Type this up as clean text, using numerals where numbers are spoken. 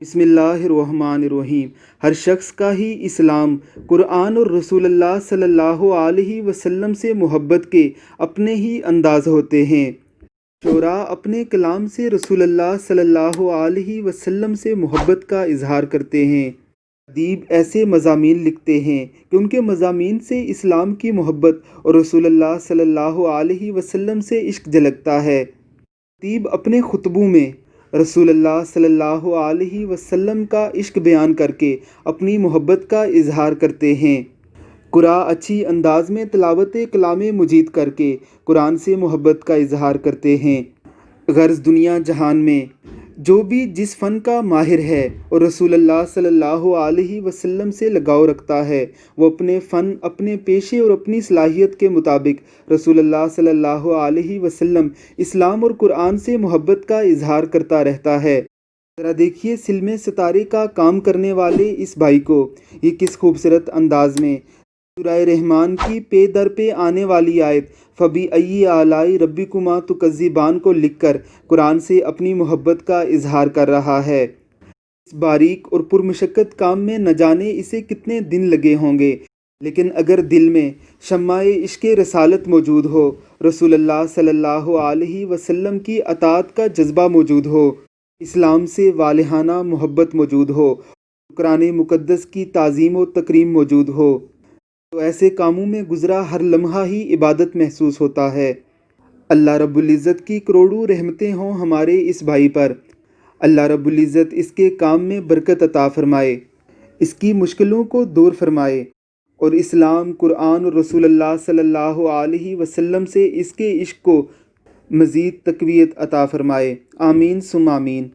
بسم اللہ الرحمن الرحیم۔ ہر شخص کا ہی اسلام قرآن اور رسول اللہ صلی اللہ علیہ وسلم سے محبت کے اپنے ہی انداز ہوتے ہیں۔ شعراء اپنے کلام سے رسول اللہ صلی اللہ علیہ وسلم سے محبت کا اظہار کرتے ہیں۔ ادیب ایسے مضامین لکھتے ہیں کہ ان کے مضامین سے اسلام کی محبت اور رسول اللہ صلی اللہ علیہ وسلم سے عشق جھلکتا ہے۔ خطیب اپنے خطبوں میں رسول اللہ صلی اللہ علیہ وسلم کا عشق بیان کر کے اپنی محبت کا اظہار کرتے ہیں۔ قراء اچھی انداز میں تلاوت کلام مجید کر کے قرآن سے محبت کا اظہار کرتے ہیں۔ غرض دنیا جہان میں جو بھی جس فن کا ماہر ہے اور رسول اللہ صلی اللہ علیہ وسلم سے لگاؤ رکھتا ہے، وہ اپنے فن، اپنے پیشے اور اپنی صلاحیت کے مطابق رسول اللہ صلی اللہ علیہ وسلم، اسلام اور قرآن سے محبت کا اظہار کرتا رہتا ہے۔ ذرا دیکھیے سلم ستارے کا کام کرنے والے اس بھائی کو یہ کس خوبصورت انداز میں سورہ رحمان کی پے در پہ آنے والی آیت فَبِأَيِّ آلَاءِ رَبِّكُمَا تُكَذِّبَانِ کو لکھ کر قرآن سے اپنی محبت کا اظہار کر رہا ہے۔ اس باریک اور پرمشقت کام میں نہ جانے اسے کتنے دن لگے ہوں گے، لیکن اگر دل میں شمع عشق رسالت موجود ہو، رسول اللہ صلی اللہ علیہ وسلم کی اطاعت کا جذبہ موجود ہو، اسلام سے والہانہ محبت موجود ہو، قرآن مقدس کی تعظیم و تکریم موجود ہو، تو ایسے کاموں میں گزرا ہر لمحہ ہی عبادت محسوس ہوتا ہے۔ اللہ رب العزت کی کروڑوں رحمتیں ہوں ہمارے اس بھائی پر۔ اللہ رب العزت اس کے کام میں برکت عطا فرمائے، اس کی مشکلوں کو دور فرمائے، اور اسلام، قرآن اور رسول اللہ صلی اللہ علیہ وسلم سے اس کے عشق کو مزید تقویت عطا فرمائے۔ آمین ثم آمین۔